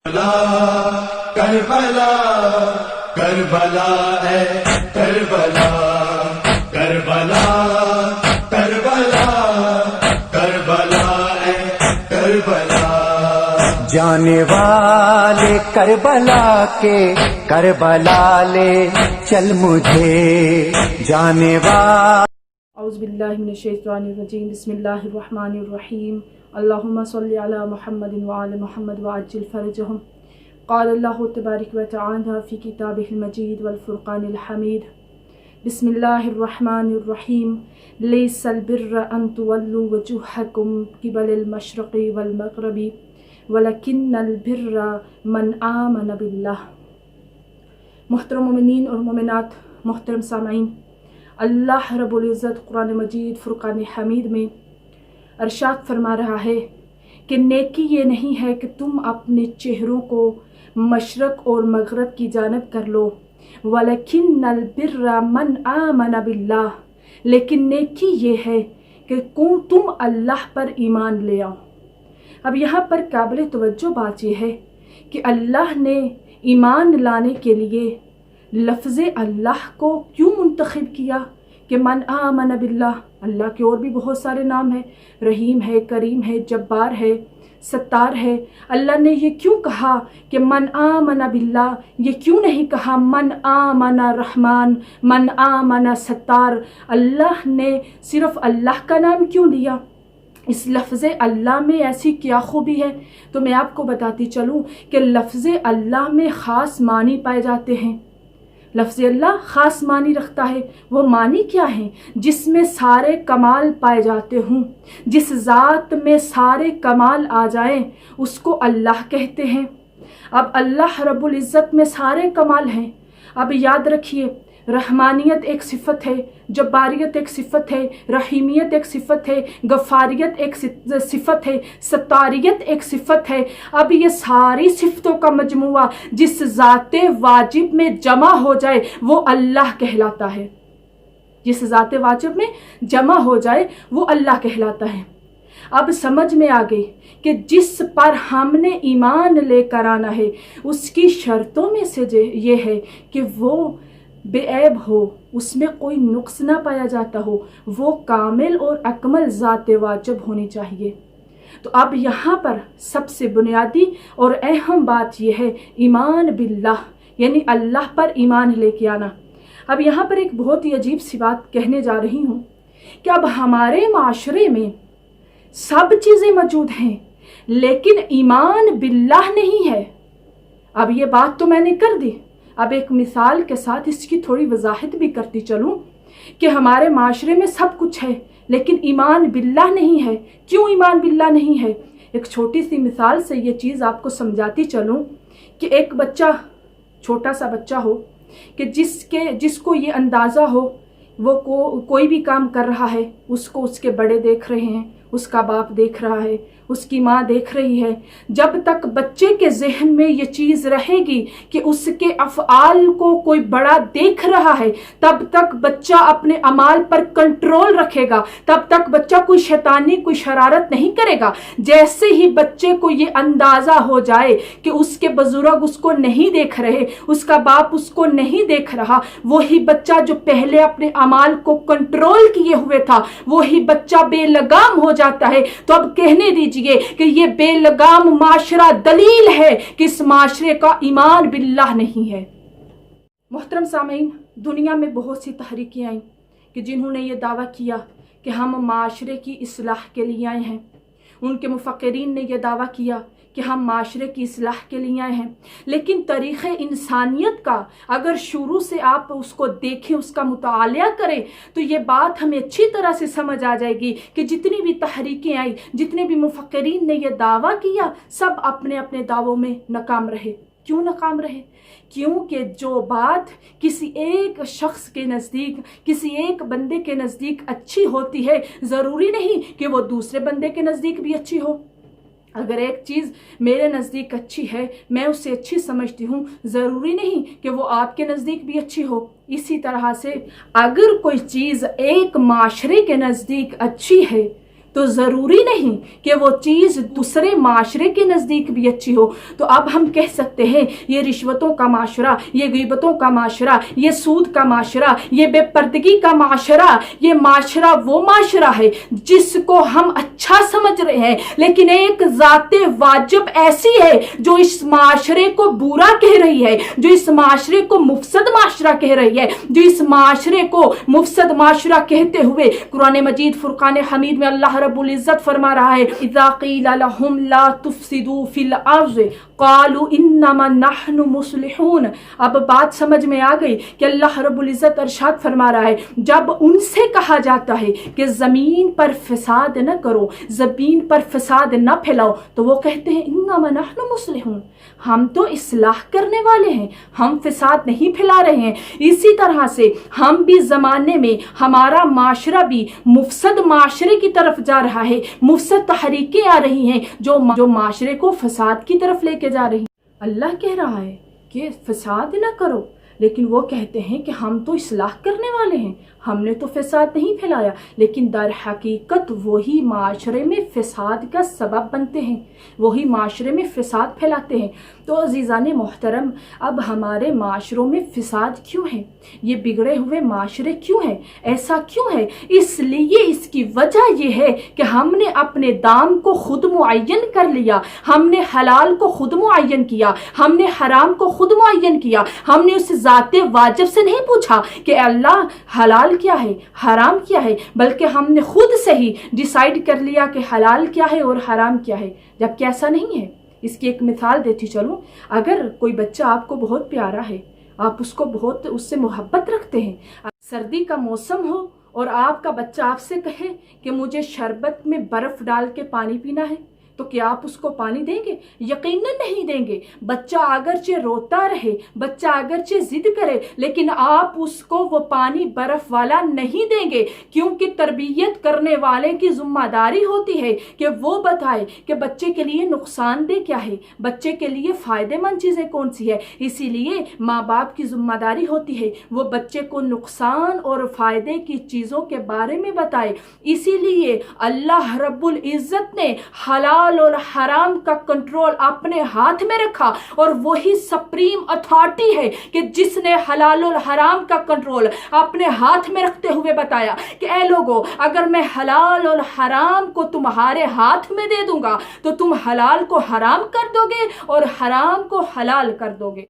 کربلا کربلا اے کربلا کربلا کربلا کربلا اے کربلا جانے والے کربلا کے کربلا لے چل مجھے جانے والے اعوذ باللہ من الشیطان الرجیم بسم اللہ الرحمن الرحیم اللہم صلی علی محمد وعلی محمد وعجل فرجہم قال اللہ تبارک و تعالی فی کتابہ المجید والفرقان الحمید بسم اللہ الرحمن الرحیم لیس البر ان تولوا وجوہکم قبل المشرق والمغرب ولکن البر من آمن باللہ۔ محترم مومنین اور مومنات، محترم سامعین، اللہ رب العزت قرآن مجید فرقان حمید میں ارشاد فرما رہا ہے کہ نیکی یہ نہیں ہے کہ تم اپنے چہروں کو مشرق اور مغرب کی جانب کر لو، وَلَكِنَّ الْبِرَّ مَنْ آمَنَ بِاللَّهِ، لیکن نیکی یہ ہے کہ تم اللہ پر ایمان لے آؤ۔ اب یہاں پر قابل توجہ بات یہ ہے کہ اللہ نے ایمان لانے کے لیے لفظ اللہ کو کیوں منتخب کیا کہ من آمن باللہ۔ اللہ کے اور بھی بہت سارے نام ہیں، رحیم ہے، کریم ہے، جبار ہے، ستار ہے۔ اللہ نے یہ کیوں کہا کہ من آمن باللہ، یہ کیوں نہیں کہا من آمن رحمان، من آمن ستار؟ اللہ نے صرف اللہ کا نام کیوں لیا؟ اس لفظ اللہ میں ایسی کیا خوبی ہے؟ تو میں آپ کو بتاتی چلوں کہ لفظ اللہ میں خاص معنی پائے جاتے ہیں۔ لفظ اللہ خاص معنی رکھتا ہے۔ وہ معنی کیا ہیں؟ جس میں سارے کمال پائے جاتے ہوں، جس ذات میں سارے کمال آ جائیں اس کو اللہ کہتے ہیں۔ اب اللہ رب العزت میں سارے کمال ہیں۔ اب یاد رکھیے، رحمانیت ایک صفت ہے، جباریت ایک صفت ہے، رحیمیت ایک صفت ہے، غفاریت ایک صفت ہے، ستاریت ایک صفت ہے۔ اب یہ ساری صفتوں کا مجموعہ جس ذات واجب میں جمع ہو جائے وہ اللہ کہلاتا ہے۔ جس ذات واجب میں جمع ہو جائے وہ اللہ کہلاتا ہے۔ اب سمجھ میں آ گئی کہ جس پر ہم نے ایمان لے کر آنا ہے اس کی شرطوں میں سے یہ ہے کہ وہ بے عیب ہو، اس میں کوئی نقص نہ پایا جاتا ہو، وہ کامل اور اکمل ذات واجب ہونی چاہیے۔ تو اب یہاں پر سب سے بنیادی اور اہم بات یہ ہے ایمان باللہ، یعنی اللہ پر ایمان لے کے آنا۔ اب یہاں پر ایک بہت ہی عجیب سی بات کہنے جا رہی ہوں کہ اب ہمارے معاشرے میں سب چیزیں موجود ہیں لیکن ایمان باللہ نہیں ہے۔ اب یہ بات تو میں نے کر دی، اب ایک مثال کے ساتھ اس کی تھوڑی وضاحت بھی کرتی چلوں کہ ہمارے معاشرے میں سب کچھ ہے لیکن ایمان باللہ نہیں ہے۔ کیوں ایمان باللہ نہیں ہے؟ ایک چھوٹی سی مثال سے یہ چیز آپ کو سمجھاتی چلوں کہ ایک بچہ، چھوٹا سا بچہ ہو کہ جس کو یہ اندازہ ہو وہ کوئی بھی کام کر رہا ہے، اس کو اس کے بڑے دیکھ رہے ہیں، اس کا باپ دیکھ رہا ہے، اس کی ماں دیکھ رہی ہے۔ جب تک بچے کے ذہن میں یہ چیز رہے گی کہ اس کے افعال کو کوئی بڑا دیکھ رہا ہے، تب تک بچہ اپنے اعمال پر کنٹرول رکھے گا، تب تک بچہ کوئی شیطانی، کوئی شرارت نہیں کرے گا۔ جیسے ہی بچے کو یہ اندازہ ہو جائے کہ اس کے بزرگ اس کو نہیں دیکھ رہے، اس کا باپ اس کو نہیں دیکھ رہا، وہی بچہ جو پہلے اپنے اعمال کو کنٹرول کیے ہوئے تھا وہی بچہ بے لگام ہو جاتا ہے۔ تو اب کہنے دیجیے کہ یہ بے لگام معاشرہ دلیل ہے کہ اس معاشرے کا ایمان باللہ نہیں ہے۔ محترم سامعین، دنیا میں بہت سی تحریکیں آئیں کہ جنہوں نے یہ دعویٰ کیا کہ ہم معاشرے کی اصلاح کے لیے آئے ہیں۔ ان کے مفکرین نے یہ دعویٰ کیا کہ ہم معاشرے کی اصلاح کے لیے آئے ہیں، لیکن تاریخ انسانیت کا اگر شروع سے آپ اس کو دیکھیں، اس کا مطالعہ کریں تو یہ بات ہمیں اچھی طرح سے سمجھ آ جائے گی کہ جتنی بھی تحریکیں آئی، جتنے بھی مفکرین نے یہ دعویٰ کیا، سب اپنے اپنے دعووں میں ناکام رہے۔ کیوں ناکام رہے؟ کیونکہ جو بات کسی ایک شخص کے نزدیک، کسی ایک بندے کے نزدیک اچھی ہوتی ہے، ضروری نہیں کہ وہ دوسرے بندے کے نزدیک بھی اچھی ہو۔ اگر ایک چیز میرے نزدیک اچھی ہے، میں اسے اچھی سمجھتی ہوں، ضروری نہیں کہ وہ آپ کے نزدیک بھی اچھی ہو۔ اسی طرح سے اگر کوئی چیز ایک معاشرے کے نزدیک اچھی ہے تو ضروری نہیں کہ وہ چیز دوسرے معاشرے کے نزدیک بھی اچھی ہو۔ تو اب ہم کہہ سکتے ہیں یہ رشوتوں کا معاشرہ، یہ غیبتوں کا معاشرہ، یہ سود کا معاشرہ، یہ بے پردگی کا معاشرہ، یہ معاشرہ وہ معاشرہ ہے جس کو ہم اچھا سمجھ رہے ہیں، لیکن ایک ذات واجب ایسی ہے جو اس معاشرے کو برا کہہ رہی ہے، جو اس معاشرے کو مفسد معاشرہ کہہ رہی ہے، جو اس معاشرے کو مفسد معاشرہ کہتے ہوئے قرآن مجید فرقان حمید میں اللہ رب العزت فرما رہا ہے اذا قیل لهم لا تفسدوا فی الارض قالوا انما نحن مصلحون۔ اب بات سمجھ میں آ گئی کہ اللہ رب العزت ارشاد فرما رہا ہے جب ان سے کہا جاتا ہے کہ زمین پر فساد نہ کرو، زمین پر فساد نہ پھیلاؤ، تو وہ کہتے ہیں انما نحن مصلحون، ہم تو اصلاح کرنے والے ہیں، ہم فساد نہیں پھیلا رہے ہیں۔ اسی طرح سے ہم بھی زمانے میں ہمارا معاشرہ بھی مفسد معاشرے کی طرف جا رہا ہے، مفسد تحریکیں آ رہی ہیں جو معاشرے کو فساد کی طرف لے کے جا رہی ہیں۔ اللہ کہہ رہا ہے کہ فساد نہ کرو، لیکن وہ کہتے ہیں کہ ہم تو اصلاح کرنے والے ہیں، ہم نے تو فساد نہیں پھیلایا، لیکن در حقیقت وہی معاشرے میں فساد کا سبب بنتے ہیں، وہی معاشرے میں فساد پھیلاتے ہیں۔ تو عزیزان محترم، اب ہمارے معاشروں میں فساد کیوں ہے؟ یہ بگڑے ہوئے معاشرے کیوں ہیں؟ ایسا کیوں ہے؟ اس لیے اس کی وجہ یہ ہے کہ ہم نے اپنے دام کو خود معین کر لیا، ہم نے حلال کو خود معین کیا، ہم نے حرام کو خود معین کیا، ہم نے اس ذات واجب سے نہیں پوچھا کہ اللہ حلال کیا ہے، حرام کیا ہے، بلکہ ہم نے خود سے ہی ڈیسائیڈ کر لیا کہ حلال کیا ہے اور حرام کیا ہے، جبکہ ایسا نہیں ہے۔ اس کی ایک مثال دیتی چلوں، اگر کوئی بچہ آپ کو بہت پیارا ہے، آپ اس کو بہت اس سے محبت رکھتے ہیں، سردی کا موسم ہو اور آپ کا بچہ آپ سے کہے کہ مجھے شربت میں برف ڈال کے پانی پینا ہے، تو کیا آپ اس کو پانی دیں گے؟ یقیناً نہیں دیں گے۔ بچہ اگرچہ روتا رہے، بچہ اگرچہ ضد کرے، لیکن آپ اس کو وہ پانی برف والا نہیں دیں گے، کیونکہ تربیت کرنے والے کی ذمہ داری ہوتی ہے کہ وہ بتائے کہ بچے کے لیے نقصان دہ کیا ہے، بچے کے لیے فائدے مند چیزیں کون سی ہے۔ اسی لیے ماں باپ کی ذمہ داری ہوتی ہے وہ بچے کو نقصان اور فائدے کی چیزوں کے بارے میں بتائے۔ اسی لیے اللہ رب العزت نے حلال اور حرام کا کنٹرول اپنے ہاتھ میں رکھا، اور وہی سپریم اتھارٹی ہے کہ جس نے حلال اور حرام کا کنٹرول اپنے ہاتھ میں رکھتے ہوئے بتایا کہ اے لوگو، اگر میں حلال اور حرام کو تمہارے ہاتھ میں دے دوں گا تو تم حلال کو حرام کر دو گے اور حرام کو حلال کر دو گے۔